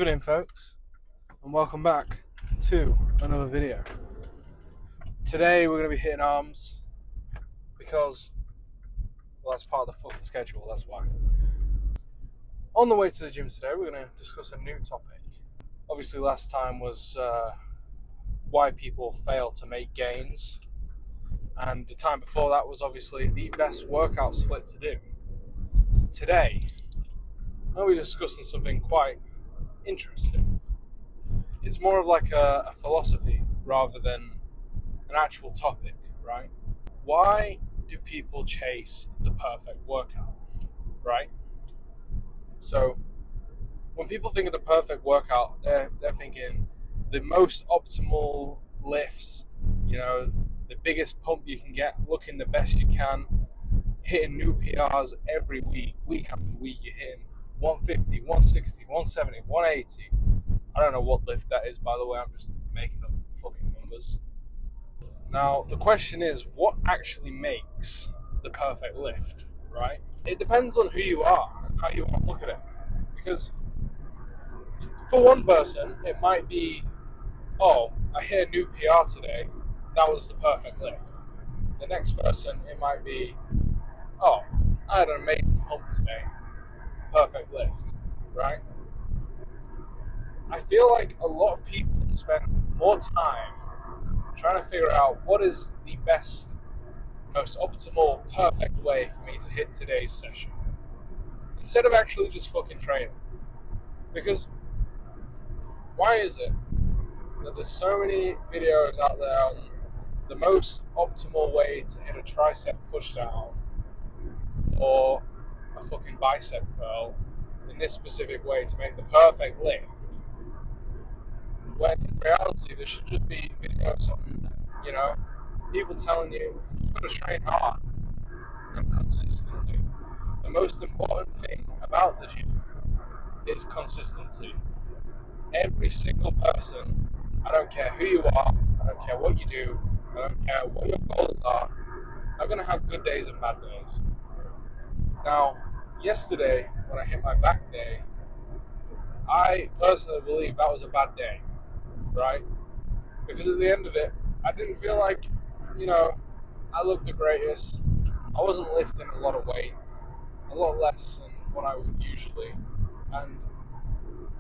Evening, folks, and welcome back to another video. Today we're going to be hitting arms because, well, that's part of the fucking schedule, that's why. On the way to the gym today, we're going to discuss a new topic. Obviously, last time was why people fail to make gains, and the time before that was obviously the best workout split to do. Today, I'll be discussing something quite interesting. It's more of like a philosophy rather than an actual topic, right? Why do people chase the perfect workout, right? So when people think of the perfect workout, they're thinking the most optimal lifts, the biggest pump you can get, looking the best you can, hitting new PRs every week after week. You're hitting 150, 160, 170, 180. I don't know what lift that is, by the way. I'm just making up fucking numbers. Now, the question is, what actually makes the perfect lift, right? It depends on who you are and how you want to look at it. Because for one person, it might be, oh, I hit a new PR today, that was the perfect lift. The next person, it might be, oh, I had an amazing pump today, perfect lift, right? I feel like a lot of people spend more time trying to figure out what is the best, most optimal, perfect way for me to hit today's session, instead of actually just fucking training. Because why is it that there's so many videos out there on the most optimal way to hit a tricep push down or a fucking bicep curl in this specific way to make the perfect lift, when in reality there should just be videos on, people telling you you've got to train hard and consistently. The most important thing about the gym is consistency. Every single person, I don't care who you are, I don't care what you do, I don't care what your goals are going to have good days and bad days. Now, yesterday, when I hit my back day, I personally believe that was a bad day, right? Because at the end of it, I didn't feel like, I looked the greatest. I wasn't lifting a lot of weight, a lot less than what I would usually. And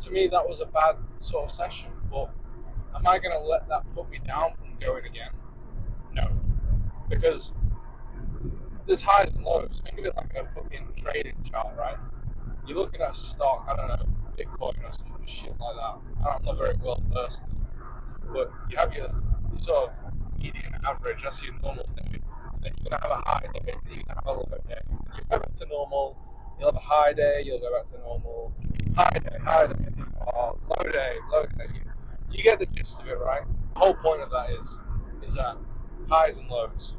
to me, that was a bad sort of session. But am I going to let that put me down from going again? No. Because there's highs and lows. Think of it like a fucking trading chart, right? You're looking at a stock, I don't know, Bitcoin or some shit like that. I'm not very well versed, but you have your sort of median average, that's your normal day. Then you're going to have a high day, then you're going to have a low day. You go back to normal, you'll have a high day, you'll go back to normal. High day, low day. You get the gist of it, right? The whole point of that is that highs and lows.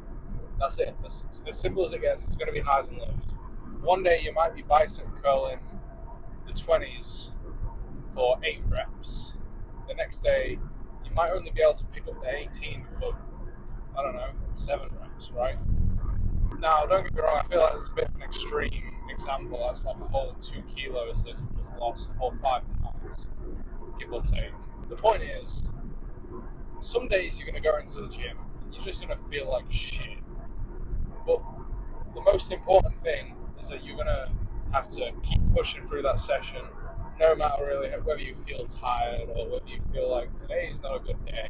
That's it. As simple as it gets. It's going to be highs and lows. One day you might be bicep curling the 20s for 8 reps. The next day you might only be able to pick up the 18 for, 7 reps, right? Now, don't get me wrong, I feel like it's a bit of an extreme example. That's like a whole 2 kilos that you just lost, a whole 5 pounds, give or take. The point is, some days you're going to go into the gym and you're just going to feel like shit. But the most important thing is that you're going to have to keep pushing through that session, no matter really whether you feel tired or whether you feel like today is not a good day,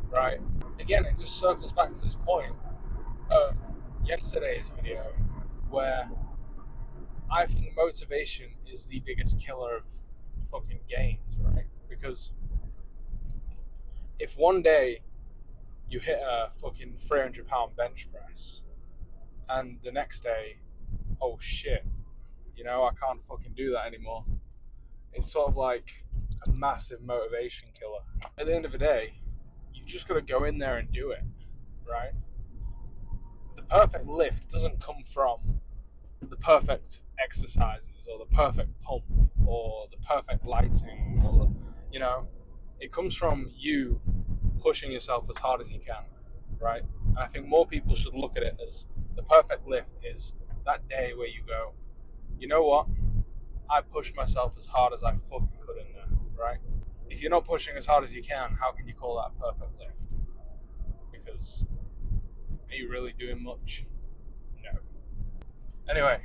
right? Again, it just circles back to this point of yesterday's video where I think motivation is the biggest killer of fucking gains, right? Because if one day you hit a fucking 300-pound bench press and the next day, oh shit, I can't fucking do that anymore. It's sort of like a massive motivation killer. At the end of the day, you've just got to go in there and do it, right? The perfect lift doesn't come from the perfect exercises or the perfect pump or the perfect lighting or, it comes from you pushing yourself as hard as you can, right? And I think more people should look at it as the perfect lift is that day where you go, you know what? I pushed myself as hard as I fucking could in there. if you're not pushing as hard as you can, how can you call that a perfect lift? Because are you really doing much? No. Anyway,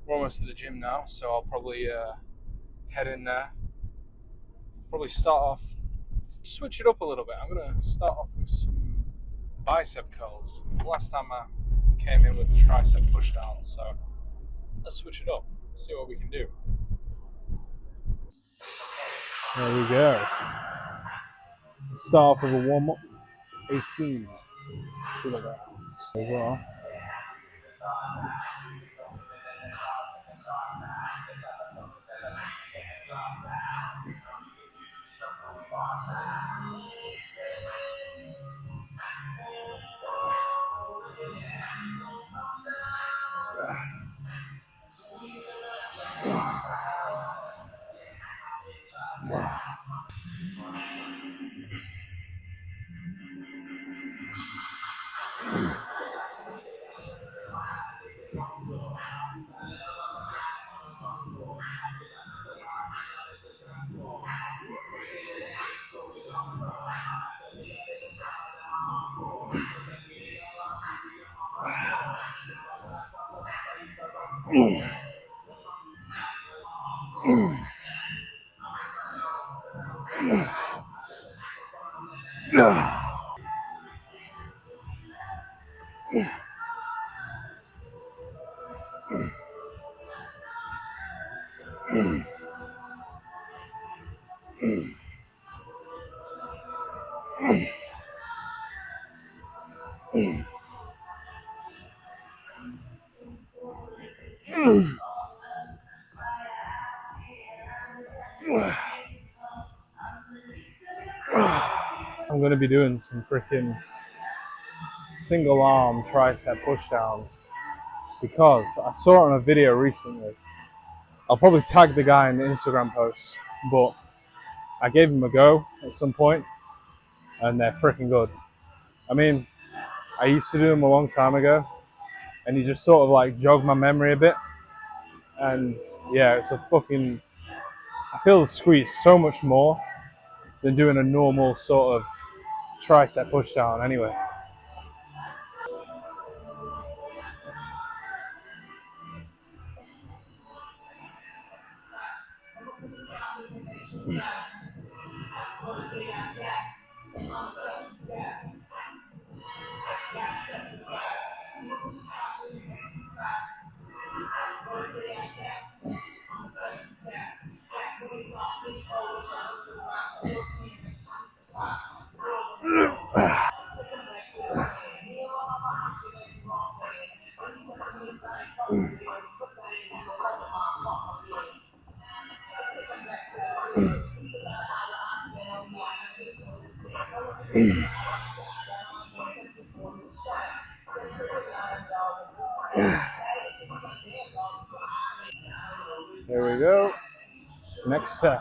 we're almost at the gym now, so I'll probably head in there. Probably start off, switch it up a little bit. I'm gonna start off with some bicep curls. Last time I came in with the tricep pushdowns, so let's switch it up. See what we can do. There we go. Start off with a warm up. 18 kilograms as well. I'm going to be doing some freaking single arm tricep pushdowns because I saw it on a video recently. I'll probably tag the guy in the Instagram post, but I gave him a go at some point and they're freaking good. I mean, I used to do them a long time ago and he just sort of like jogged my memory a bit. And yeah, it's a fucking, I feel the squeeze so much more than doing a normal sort of tricep pushdown anyway. There we go. Next set.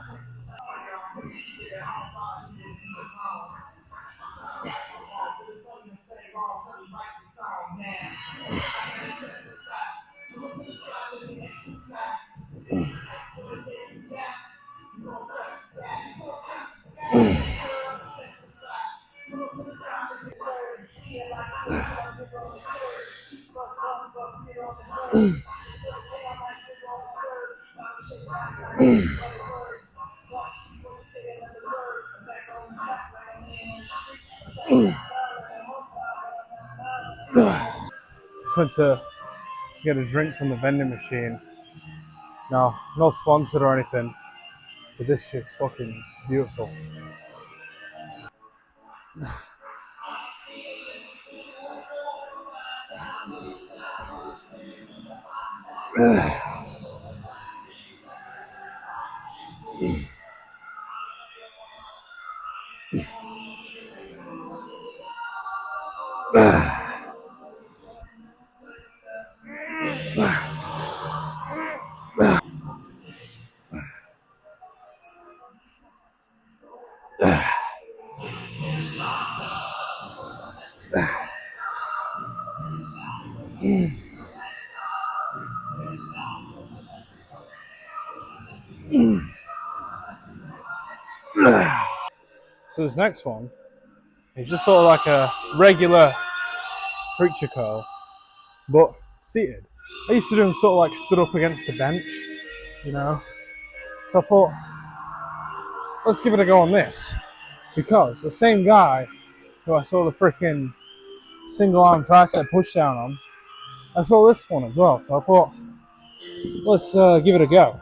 Just went to get a drink from the vending machine. Now, not sponsored or anything, but this shit's fucking beautiful. So this next one is just sort of like a regular preacher curl, but seated. I used to do them sort of like stood up against the bench, you know. So I thought, let's give it a go on this. Because the same guy who I saw the freaking single arm tricep push down on, I saw this one as well. So I thought, let's give it a go.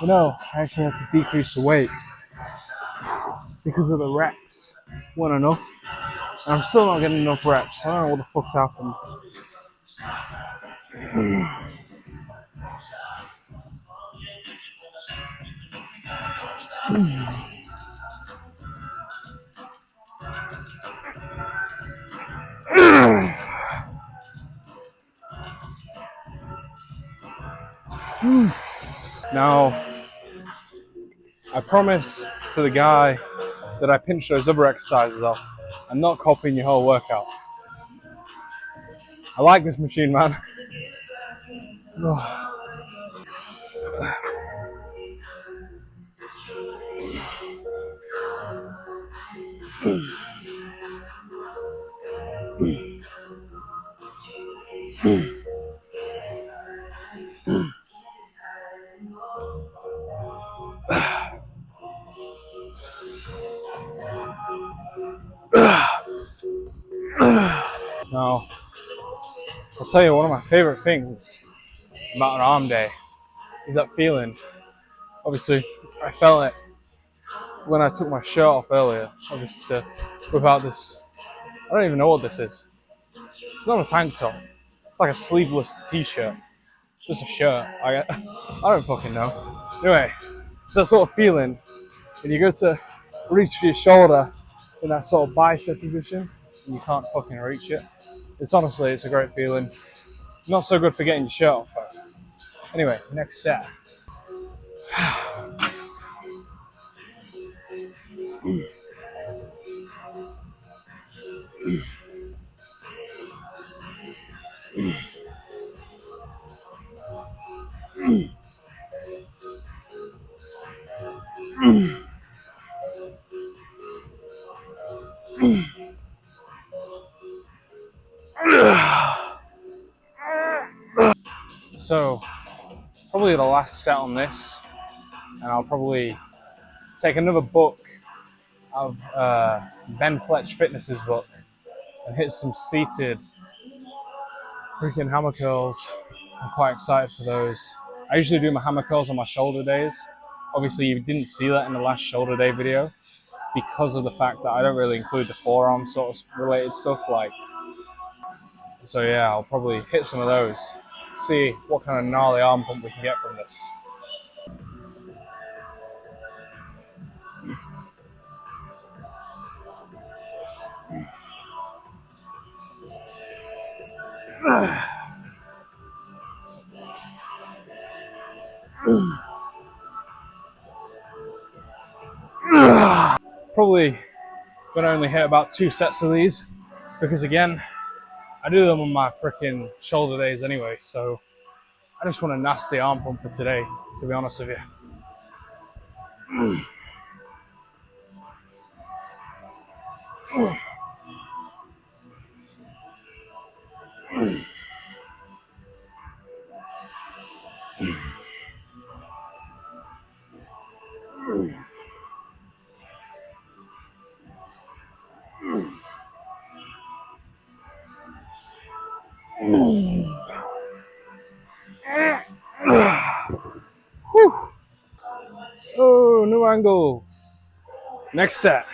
You know, I actually had to decrease the weight because of the reps weren't enough. And I'm still not getting enough reps. I don't know what the fuck's happened. Now, I promise to the guy that I pinched those other exercises off, I'm not copying your whole workout. I like this machine, man. Now, I'll tell you one of my favorite things about an arm day is that feeling. Obviously, I felt it when I took my shirt off earlier, obviously to whip out this, I don't even know what this is. It's not a tank top. It's like a sleeveless t-shirt. Just a shirt. I don't fucking know. Anyway, it's that sort of feeling when you go to reach for your shoulder in that sort of bicep position and you can't fucking reach it. It's a great feeling. Not so good for getting your shirt off though. Anyway, next set. So, probably the last set on this, and I'll probably take another book of Ben Fletch Fitness's book and hit some seated freaking hammer curls I'm quite excited for those. I usually do my hammer curls on my shoulder days. Obviously, you didn't see that in the last shoulder day video because of the fact that I don't really include the forearm sort of related stuff. So yeah, I'll probably hit some of those. See what kind of gnarly arm pump we can get from this. Probably gonna only hit about 2 sets of these because again, I do them on my freaking shoulder days anyway, so I just want a nasty arm pump for today, to be honest with you. Oh, new angle. Next set.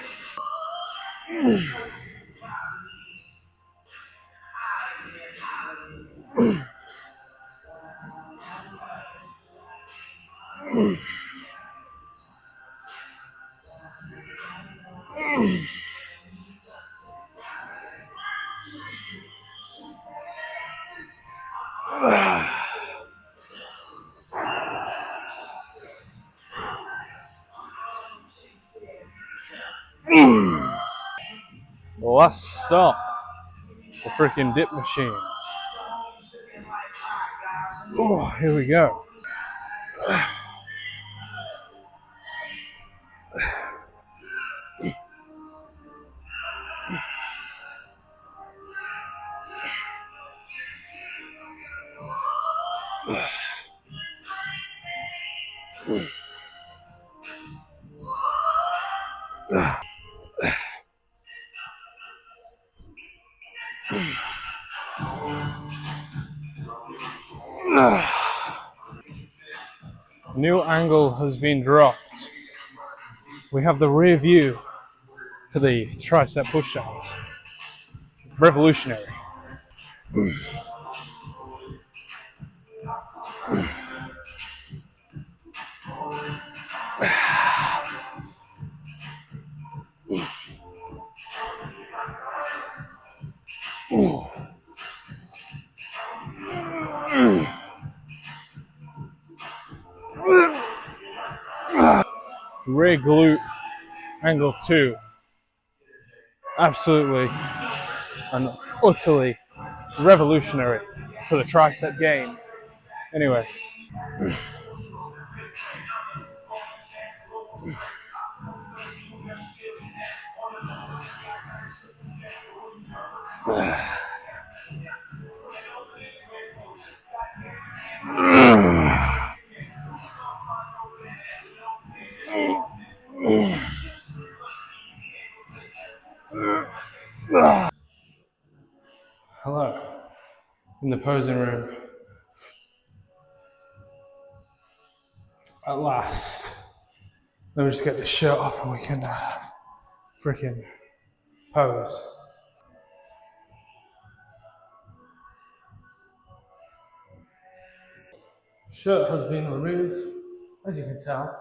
Last stop, the freaking dip machine. Oh, here we go. New angle has been dropped. We have the rear view for the tricep push-downs. Revolutionary. Rear glute angle 2. Absolutely and utterly revolutionary for the tricep gain. Anyway. Hello, in the posing room. At last. Let me just get this shirt off and we can freaking pose. Shirt has been removed, as you can tell.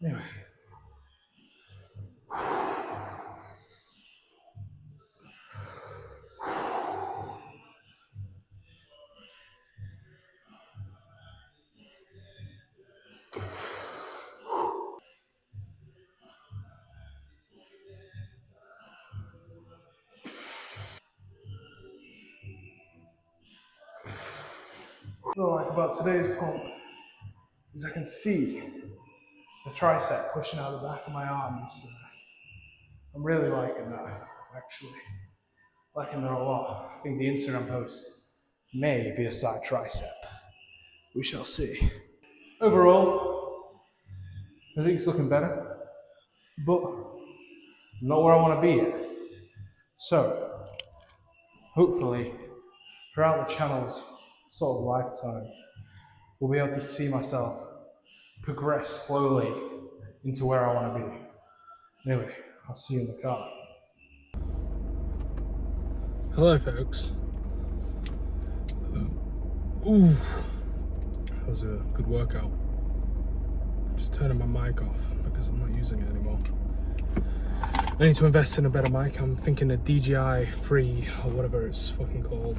Anyway. What I like about today's pump is I can see the tricep pushing out the back of my arms. I'm really liking that, actually. Liking that a lot. I think the Instagram post may be a side tricep. We shall see. Overall, physique's looking better, but not where I want to be yet. So, hopefully, throughout the channel's sort of lifetime will be able to see myself progress slowly into where I want to be. Anyway, I'll see you in the car. Hello, folks. Ooh, that was a good workout. Just turning my mic off because I'm not using it anymore. I need to invest in a better mic. I'm thinking a DJI Free or whatever it's fucking called.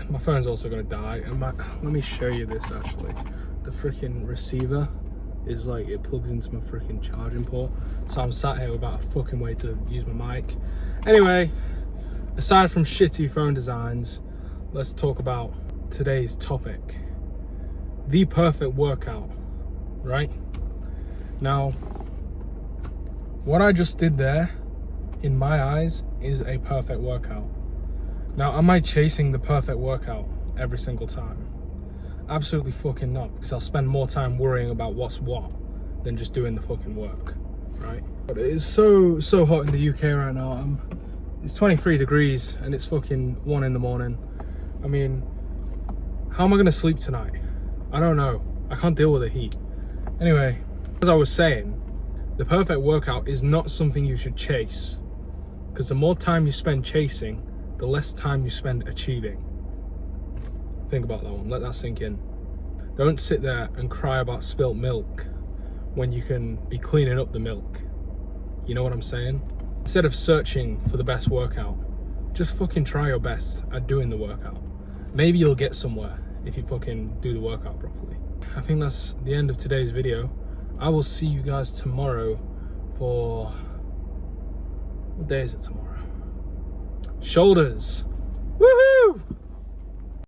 My phone's also gonna die. And let me show you this actually. The freaking receiver is like, it plugs into my freaking charging port. So I'm sat here without a fucking way to use my mic. Anyway, aside from shitty phone designs, let's talk about today's topic. The perfect workout, right? Now, what I just did there, in my eyes, is a perfect workout. Now, am I chasing the perfect workout every single time? Absolutely fucking not, because I'll spend more time worrying about what's what than just doing the fucking work, right? But it's so hot in the UK right now. It's 23 degrees and it's fucking 1 in the morning. I mean, how am I gonna sleep tonight? I don't know. I can't deal with the heat. Anyway, as I was saying, the perfect workout is not something you should chase, because the more time you spend chasing, the less time you spend achieving. Think about that one, let that sink in. Don't sit there and cry about spilt milk when you can be cleaning up the milk. You know what I'm saying? Instead of searching for the best workout, just fucking try your best at doing the workout. Maybe you'll get somewhere if you fucking do the workout properly. I think that's the end of today's video. I will see you guys tomorrow for... What day is it tomorrow? Shoulders.